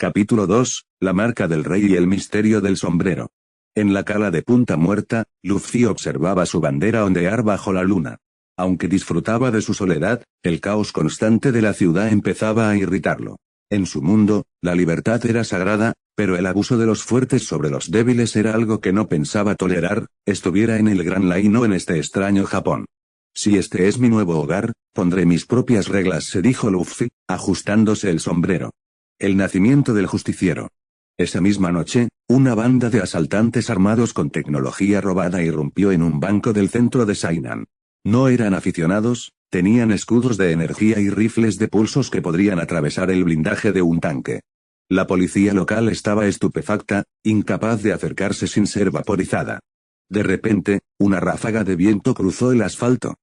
Capítulo 2, la marca del rey y el misterio del sombrero. En la cala de Punta Muerta, Luffy observaba su bandera ondear bajo la luna. Aunque disfrutaba de su soledad, el caos constante de la ciudad empezaba a irritarlo. En su mundo, la libertad era sagrada, pero el abuso de los fuertes sobre los débiles era algo que no pensaba tolerar, estuviera en el Gran Line o en este extraño Japón. Si este es mi nuevo hogar, pondré mis propias reglas, se dijo Luffy, ajustándose el sombrero. El nacimiento del justiciero. Esa misma noche, una banda de asaltantes armados con tecnología robada irrumpió en un banco del centro de Sainan. No eran aficionados, tenían escudos de energía y rifles de pulsos que podrían atravesar el blindaje de un tanque. La policía local estaba estupefacta, incapaz de acercarse sin ser vaporizada. De repente, una ráfaga de viento cruzó el asfalto.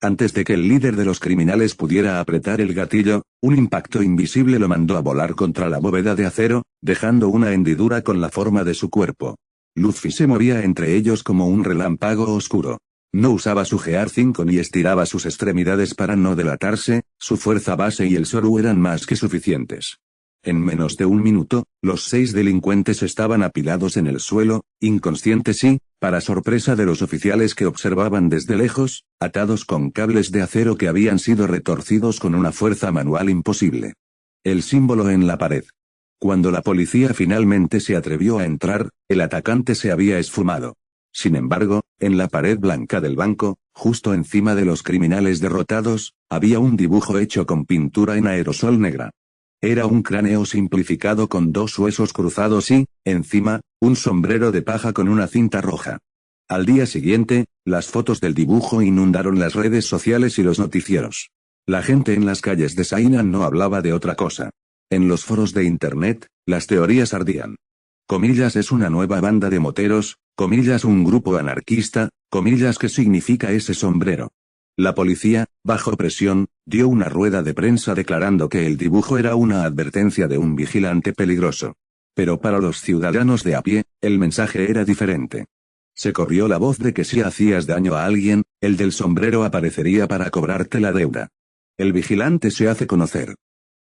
Antes de que el líder de los criminales pudiera apretar el gatillo, un impacto invisible lo mandó a volar contra la bóveda de acero, dejando una hendidura con la forma de su cuerpo. Luffy se movía entre ellos como un relámpago oscuro. No usaba su Gear 5 ni estiraba sus extremidades para no delatarse, su fuerza base y el Soru eran más que suficientes. En menos de un minuto, los 6 delincuentes estaban apilados en el suelo, inconscientes y, para sorpresa de los oficiales que observaban desde lejos, atados con cables de acero que habían sido retorcidos con una fuerza manual imposible. El símbolo en la pared. Cuando la policía finalmente se atrevió a entrar, el atacante se había esfumado. Sin embargo, en la pared blanca del banco, justo encima de los criminales derrotados, había un dibujo hecho con pintura en aerosol negra. Era un cráneo simplificado con 2 huesos cruzados y, encima, un sombrero de paja con una cinta roja. Al día siguiente, las fotos del dibujo inundaron las redes sociales y los noticieros. La gente en las calles de Sainan no hablaba de otra cosa. En los foros de internet, las teorías ardían. Comillas es una nueva banda de moteros, comillas un grupo anarquista, comillas ¿qué significa ese sombrero? La policía, bajo presión, dio una rueda de prensa declarando que el dibujo era una advertencia de un vigilante peligroso. Pero para los ciudadanos de a pie, el mensaje era diferente. Se corrió la voz de que si hacías daño a alguien, el del sombrero aparecería para cobrarte la deuda. El vigilante se hace conocer.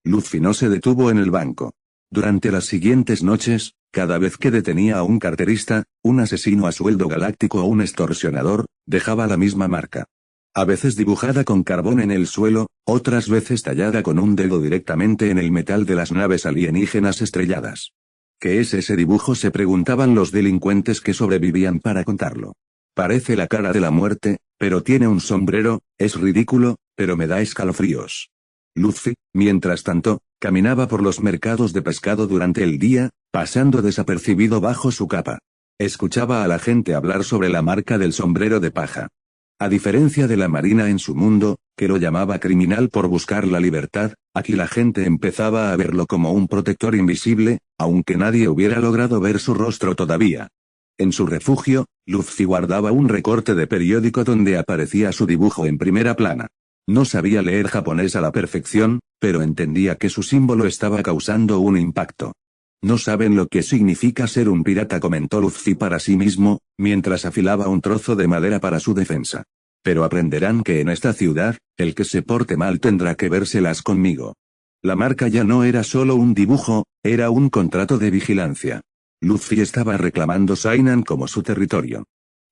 Luffy no se detuvo en el banco. Durante las siguientes noches, cada vez que detenía a un carterista, un asesino a sueldo galáctico o un extorsionador, dejaba la misma marca. A veces dibujada con carbón en el suelo, otras veces tallada con un dedo directamente en el metal de las naves alienígenas estrelladas. ¿Qué es ese dibujo?, se preguntaban los delincuentes que sobrevivían para contarlo. Parece la cara de la muerte, pero tiene un sombrero, es ridículo, pero me da escalofríos. Luffy, mientras tanto, caminaba por los mercados de pescado durante el día, pasando desapercibido bajo su capa. Escuchaba a la gente hablar sobre la marca del sombrero de paja. A diferencia de la marina en su mundo, que lo llamaba criminal por buscar la libertad, aquí la gente empezaba a verlo como un protector invisible, aunque nadie hubiera logrado ver su rostro todavía. En su refugio, Luffy guardaba un recorte de periódico donde aparecía su dibujo en primera plana. No sabía leer japonés a la perfección, pero entendía que su símbolo estaba causando un impacto. No saben lo que significa ser un pirata, comentó Luffy para sí mismo, mientras afilaba un trozo de madera para su defensa. Pero aprenderán que en esta ciudad, el que se porte mal tendrá que vérselas conmigo. La marca ya no era solo un dibujo, era un contrato de vigilancia. Luffy estaba reclamando Sainan como su territorio.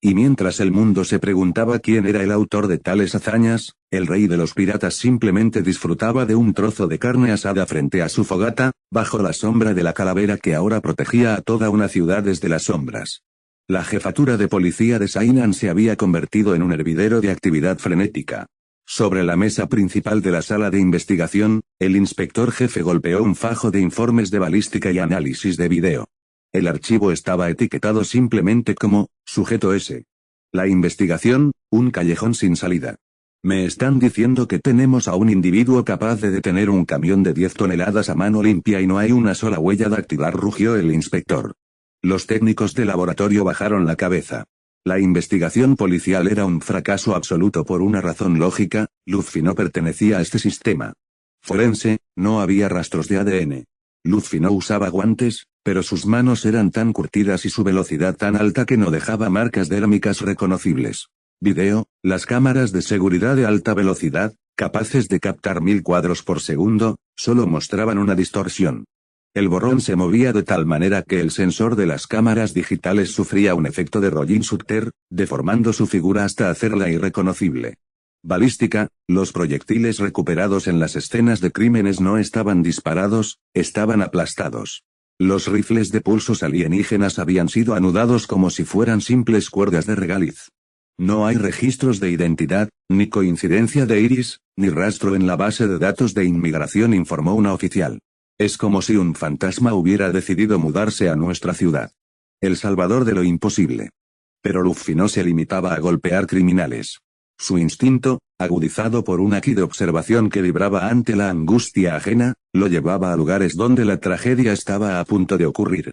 Y mientras el mundo se preguntaba quién era el autor de tales hazañas, el rey de los piratas simplemente disfrutaba de un trozo de carne asada frente a su fogata, bajo la sombra de la calavera que ahora protegía a toda una ciudad desde las sombras. La jefatura de policía de Sainan se había convertido en un hervidero de actividad frenética. Sobre la mesa principal de la sala de investigación, el inspector jefe golpeó un fajo de informes de balística y análisis de video. El archivo estaba etiquetado simplemente como, sujeto S. La investigación, un callejón sin salida. Me están diciendo que tenemos a un individuo capaz de detener un camión de 10 toneladas a mano limpia y no hay una sola huella dactilar, rugió el inspector. Los técnicos de laboratorio bajaron la cabeza. La investigación policial era un fracaso absoluto por una razón lógica, Luffy no pertenecía a este sistema forense, no había rastros de ADN. Luffy no usaba guantes, pero sus manos eran tan curtidas y su velocidad tan alta que no dejaba marcas dérmicas reconocibles. Video, las cámaras de seguridad de alta velocidad, capaces de captar 1000 cuadros por segundo, solo mostraban una distorsión. El borrón se movía de tal manera que el sensor de las cámaras digitales sufría un efecto de Rollin-Sutter, deformando su figura hasta hacerla irreconocible. Balística, los proyectiles recuperados en las escenas de crímenes no estaban disparados, estaban aplastados. Los rifles de pulsos alienígenas habían sido anudados como si fueran simples cuerdas de regaliz. No hay registros de identidad, ni coincidencia de iris, ni rastro en la base de datos de inmigración, informó una oficial. Es como si un fantasma hubiera decidido mudarse a nuestra ciudad. El salvador de lo imposible. Pero Luffy no se limitaba a golpear criminales. Su instinto, agudizado por una ki de observación que vibraba ante la angustia ajena, lo llevaba a lugares donde la tragedia estaba a punto de ocurrir.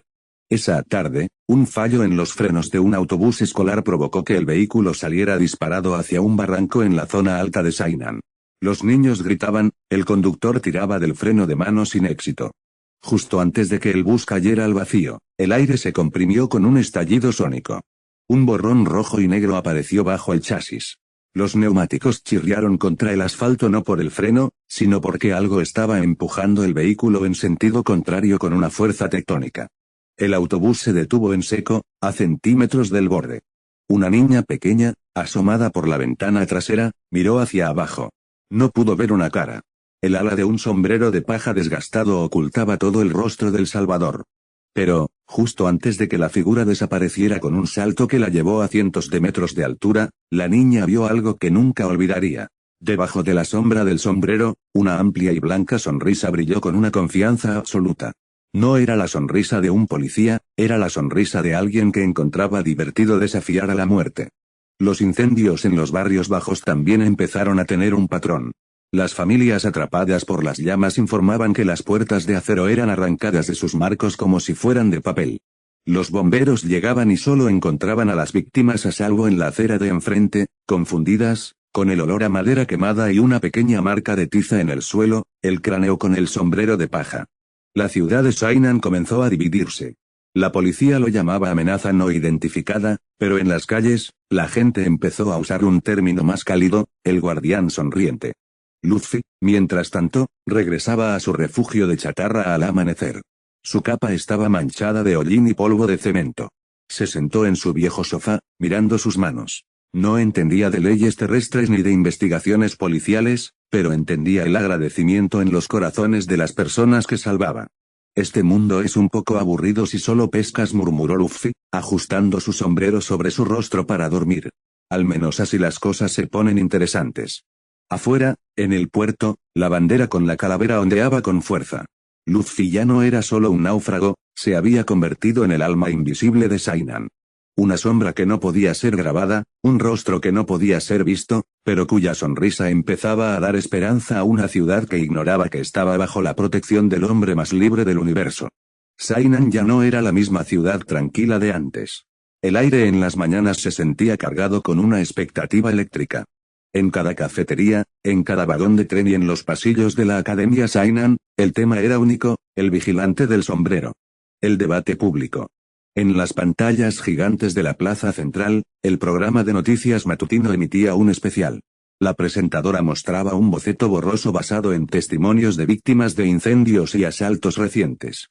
Esa tarde, un fallo en los frenos de un autobús escolar provocó que el vehículo saliera disparado hacia un barranco en la zona alta de Sainan. Los niños gritaban, el conductor tiraba del freno de mano sin éxito. Justo antes de que el bus cayera al vacío, el aire se comprimió con un estallido sónico. Un borrón rojo y negro apareció bajo el chasis. Los neumáticos chirriaron contra el asfalto no por el freno, sino porque algo estaba empujando el vehículo en sentido contrario con una fuerza tectónica. El autobús se detuvo en seco, a centímetros del borde. Una niña pequeña, asomada por la ventana trasera, miró hacia abajo. No pudo ver una cara. El ala de un sombrero de paja desgastado ocultaba todo el rostro del Salvador. Pero, justo antes de que la figura desapareciera con un salto que la llevó a cientos de metros de altura, la niña vio algo que nunca olvidaría. Debajo de la sombra del sombrero, una amplia y blanca sonrisa brilló con una confianza absoluta. No era la sonrisa de un policía, era la sonrisa de alguien que encontraba divertido desafiar a la muerte. Los incendios en los barrios bajos también empezaron a tener un patrón. Las familias atrapadas por las llamas informaban que las puertas de acero eran arrancadas de sus marcos como si fueran de papel. Los bomberos llegaban y solo encontraban a las víctimas a salvo en la acera de enfrente, confundidas, con el olor a madera quemada y una pequeña marca de tiza en el suelo, el cráneo con el sombrero de paja. La ciudad de Sainan comenzó a dividirse. La policía lo llamaba amenaza no identificada, pero en las calles, la gente empezó a usar un término más cálido, el guardián sonriente. Luffy, mientras tanto, regresaba a su refugio de chatarra al amanecer. Su capa estaba manchada de hollín y polvo de cemento. Se sentó en su viejo sofá, mirando sus manos. No entendía de leyes terrestres ni de investigaciones policiales, pero entendía el agradecimiento en los corazones de las personas que salvaba. Este mundo es un poco aburrido si solo pescas, murmuró Luffy, ajustando su sombrero sobre su rostro para dormir. Al menos así las cosas se ponen interesantes. Afuera, en el puerto, la bandera con la calavera ondeaba con fuerza. Luffy ya no era solo un náufrago, se había convertido en el alma invisible de Sainan. Una sombra que no podía ser grabada, un rostro que no podía ser visto, pero cuya sonrisa empezaba a dar esperanza a una ciudad que ignoraba que estaba bajo la protección del hombre más libre del universo. Sainan ya no era la misma ciudad tranquila de antes. El aire en las mañanas se sentía cargado con una expectativa eléctrica. En cada cafetería, en cada vagón de tren y en los pasillos de la Academia Sainan, el tema era único, el vigilante del sombrero. El debate público. En las pantallas gigantes de la plaza central, el programa de noticias matutino emitía un especial. La presentadora mostraba un boceto borroso basado en testimonios de víctimas de incendios y asaltos recientes.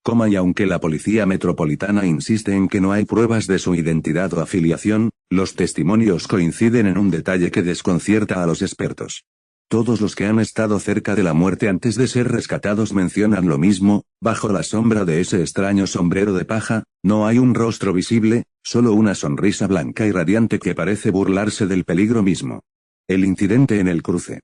Y aunque la policía metropolitana insiste en que no hay pruebas de su identidad o afiliación, los testimonios coinciden en un detalle que desconcierta a los expertos. Todos los que han estado cerca de la muerte antes de ser rescatados mencionan lo mismo, bajo la sombra de ese extraño sombrero de paja, no hay un rostro visible, solo una sonrisa blanca y radiante que parece burlarse del peligro mismo. El incidente en el cruce.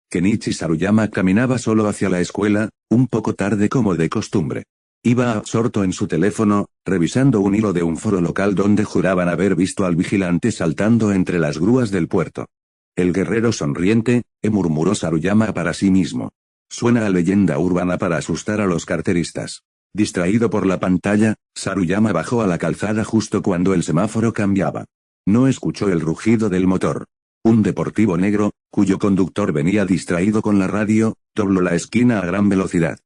Kenichi Saruyama caminaba solo hacia la escuela, un poco tarde como de costumbre. Iba absorto en su teléfono, revisando un hilo de un foro local donde juraban haber visto al vigilante saltando entre las grúas del puerto. El guerrero sonriente, murmuró Saruyama para sí mismo. Suena a leyenda urbana para asustar a los carteristas. Distraído por la pantalla, Saruyama bajó a la calzada justo cuando el semáforo cambiaba. No escuchó el rugido del motor. Un deportivo negro, cuyo conductor venía distraído con la radio, dobló la esquina a gran velocidad.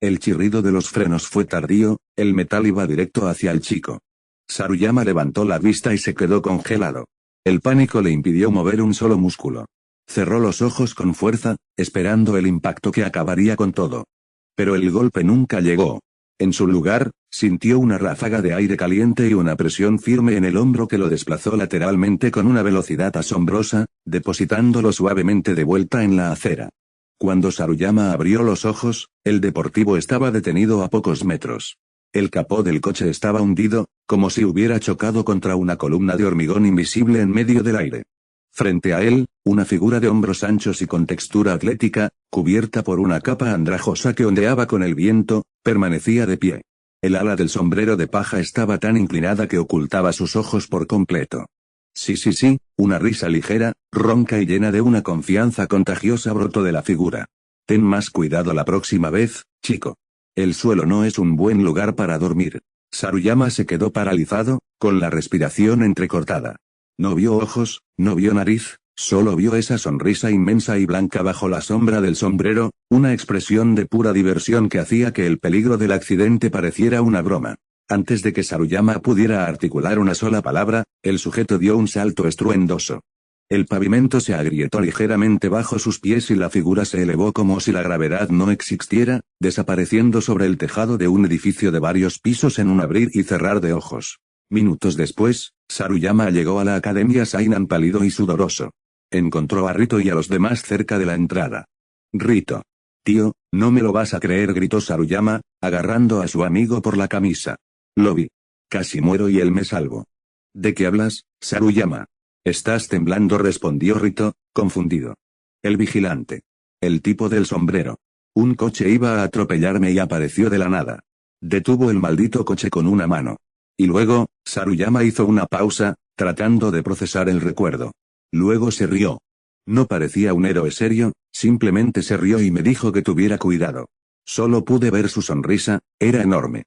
El chirrido de los frenos fue tardío, el metal iba directo hacia el chico. Saruyama levantó la vista y se quedó congelado. El pánico le impidió mover un solo músculo. Cerró los ojos con fuerza, esperando el impacto que acabaría con todo. Pero el golpe nunca llegó. En su lugar, sintió una ráfaga de aire caliente y una presión firme en el hombro que lo desplazó lateralmente con una velocidad asombrosa, depositándolo suavemente de vuelta en la acera. Cuando Saruyama abrió los ojos, el deportivo estaba detenido a pocos metros. El capó del coche estaba hundido, como si hubiera chocado contra una columna de hormigón invisible en medio del aire. Frente a él, una figura de hombros anchos y con textura atlética, cubierta por una capa andrajosa que ondeaba con el viento, permanecía de pie. El ala del sombrero de paja estaba tan inclinada que ocultaba sus ojos por completo. Sí, una risa ligera, ronca y llena de una confianza contagiosa brotó de la figura. Ten más cuidado la próxima vez, chico. El suelo no es un buen lugar para dormir. Saruyama se quedó paralizado, con la respiración entrecortada. No vio ojos, no vio nariz, solo vio esa sonrisa inmensa y blanca bajo la sombra del sombrero, una expresión de pura diversión que hacía que el peligro del accidente pareciera una broma. Antes de que Saruyama pudiera articular una sola palabra, el sujeto dio un salto estruendoso. El pavimento se agrietó ligeramente bajo sus pies y la figura se elevó como si la gravedad no existiera, desapareciendo sobre el tejado de un edificio de varios pisos en un abrir y cerrar de ojos. Minutos después, Saruyama llegó a la Academia Sainan pálido y sudoroso. Encontró a Rito y a los demás cerca de la entrada. Rito. Tío, no me lo vas a creer, gritó Saruyama, agarrando a su amigo por la camisa. Lo vi. Casi muero y él me salvó. ¿De qué hablas, Saruyama? Estás temblando, respondió Rito, confundido. El vigilante. El tipo del sombrero. Un coche iba a atropellarme y apareció de la nada. Detuvo el maldito coche con una mano. Y luego, Saruyama hizo una pausa, tratando de procesar el recuerdo. Luego se rió. No parecía un héroe serio, simplemente se rió y me dijo que tuviera cuidado. Solo pude ver su sonrisa, era enorme.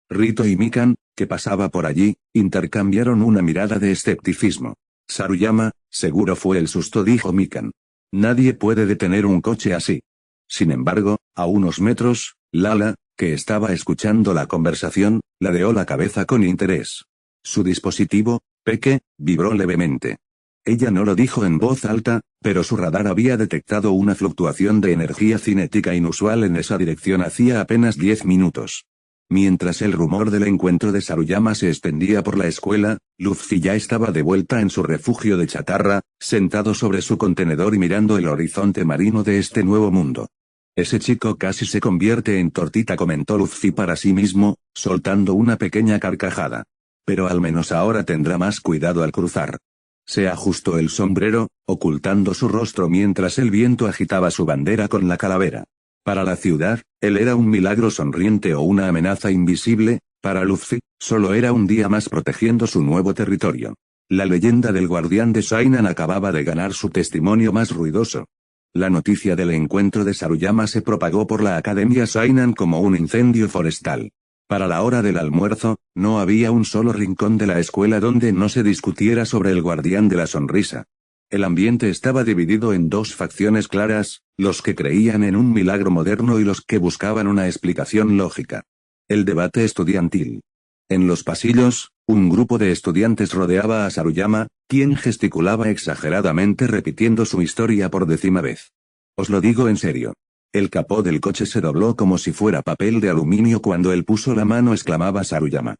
Rito y Mikan, que pasaba por allí, intercambiaron una mirada de escepticismo. Saruyama, seguro fue el susto, dijo Mikan. Nadie puede detener un coche así. Sin embargo, a unos metros, Lala, que estaba escuchando la conversación, ladeó la cabeza con interés. Su dispositivo, Peque, vibró levemente. Ella no lo dijo en voz alta, pero su radar había detectado una fluctuación de energía cinética inusual en esa dirección hacía apenas 10 minutos. Mientras el rumor del encuentro de Saruyama se extendía por la escuela, Luffy ya estaba de vuelta en su refugio de chatarra, sentado sobre su contenedor y mirando el horizonte marino de este nuevo mundo. Ese chico casi se convierte en tortita, comentó Luffy para sí mismo, soltando una pequeña carcajada. Pero al menos ahora tendrá más cuidado al cruzar. Se ajustó el sombrero, ocultando su rostro mientras el viento agitaba su bandera con la calavera. Para la ciudad, él era un milagro sonriente o una amenaza invisible, para Luffy, solo era un día más protegiendo su nuevo territorio. La leyenda del guardián de Sainan acababa de ganar su testimonio más ruidoso. La noticia del encuentro de Saruyama se propagó por la Academia Sainan como un incendio forestal. Para la hora del almuerzo, no había un solo rincón de la escuela donde no se discutiera sobre el guardián de la sonrisa. El ambiente estaba dividido en dos facciones claras, los que creían en un milagro moderno y los que buscaban una explicación lógica. El debate estudiantil. En los pasillos, un grupo de estudiantes rodeaba a Saruyama, quien gesticulaba exageradamente repitiendo su historia por 10ª vez. Os lo digo en serio. El capó del coche se dobló como si fuera papel de aluminio cuando él puso la mano, exclamaba Saruyama.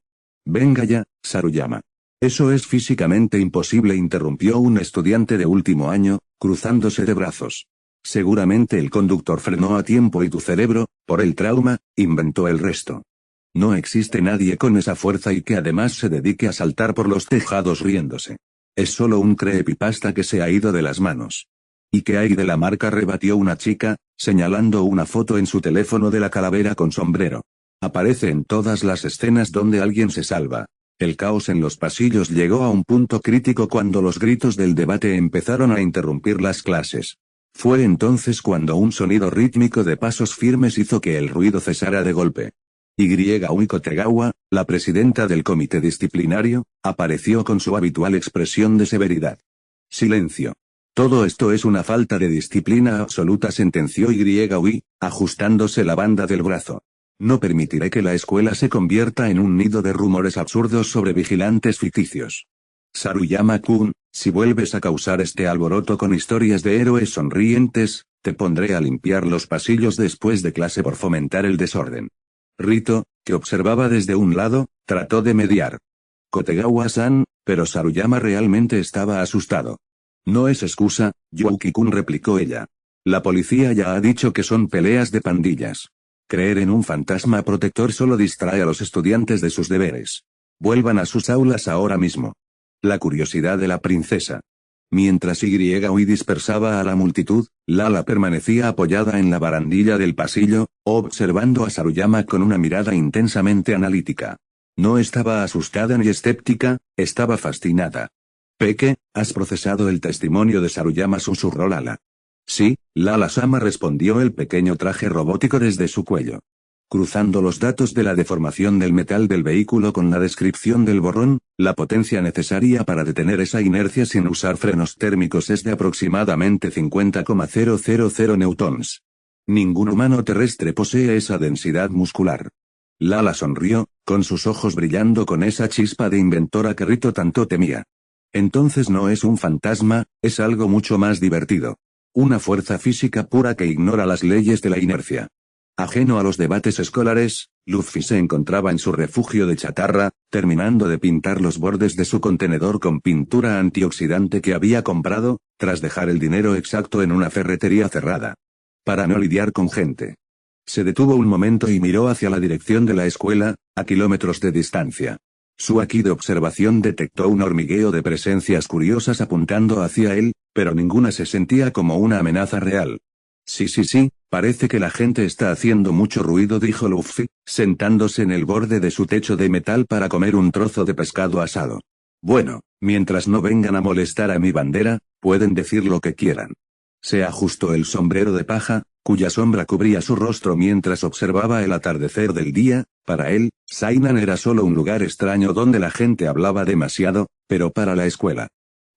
Venga ya, Saruyama. Eso es físicamente imposible, interrumpió un estudiante de último año, cruzándose de brazos. Seguramente el conductor frenó a tiempo y tu cerebro, por el trauma, inventó el resto. No existe nadie con esa fuerza y que además se dedique a saltar por los tejados riéndose. Es solo un creepypasta que se ha ido de las manos. ¿Y qué hay de la marca?, rebatió una chica, señalando una foto en su teléfono de la calavera con sombrero. Aparece en todas las escenas donde alguien se salva. El caos en los pasillos llegó a un punto crítico cuando los gritos del debate empezaron a interrumpir las clases. Fue entonces cuando un sonido rítmico de pasos firmes hizo que el ruido cesara de golpe. Uiko Tegawa, la presidenta del comité disciplinario, apareció con su habitual expresión de severidad. Silencio. Todo esto es una falta de disciplina absoluta, sentenció Uiko, ajustándose la banda del brazo. No permitiré que la escuela se convierta en un nido de rumores absurdos sobre vigilantes ficticios. Saruyama-kun, si vuelves a causar este alboroto con historias de héroes sonrientes, te pondré a limpiar los pasillos después de clase por fomentar el desorden. Rito, que observaba desde un lado, trató de mediar. Kotegawa-san, pero Saruyama realmente estaba asustado. No es excusa, Yuki-kun, replicó ella. La policía ya ha dicho que son peleas de pandillas. Creer en un fantasma protector solo distrae a los estudiantes de sus deberes. Vuelvan a sus aulas ahora mismo. La curiosidad de la princesa. Mientras Ui dispersaba a la multitud, Lala permanecía apoyada en la barandilla del pasillo, observando a Saruyama con una mirada intensamente analítica. No estaba asustada ni escéptica, estaba fascinada. Peque, ¿has procesado el testimonio de Saruyama?, susurró Lala. Sí, Lala-sama, respondió el pequeño traje robótico desde su cuello. Cruzando los datos de la deformación del metal del vehículo con la descripción del borrón, la potencia necesaria para detener esa inercia sin usar frenos térmicos es de aproximadamente 50,000 newtons. Ningún humano terrestre posee esa densidad muscular. Lala sonrió, con sus ojos brillando con esa chispa de inventora que Rito tanto temía. Entonces no es un fantasma, es algo mucho más divertido. Una fuerza física pura que ignora las leyes de la inercia. Ajeno a los debates escolares, Luffy se encontraba en su refugio de chatarra, terminando de pintar los bordes de su contenedor con pintura antioxidante que había comprado, tras dejar el dinero exacto en una ferretería cerrada. Para no lidiar con gente. Se detuvo un momento y miró hacia la dirección de la escuela, a kilómetros de distancia. Su haki de observación detectó un hormigueo de presencias curiosas apuntando hacia él, pero ninguna se sentía como una amenaza real. Sí, parece que la gente está haciendo mucho ruido, dijo Luffy, sentándose en el borde de su techo de metal para comer un trozo de pescado asado. Bueno, mientras no vengan a molestar a mi bandera, pueden decir lo que quieran. Se ajustó el sombrero de paja, cuya sombra cubría su rostro mientras observaba el atardecer del día. Para él, Sainan era solo un lugar extraño donde la gente hablaba demasiado, pero para la escuela.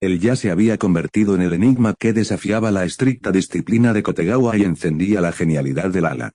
Él ya se había convertido en el enigma que desafiaba la estricta disciplina de Kotegawa y encendía la genialidad del ala.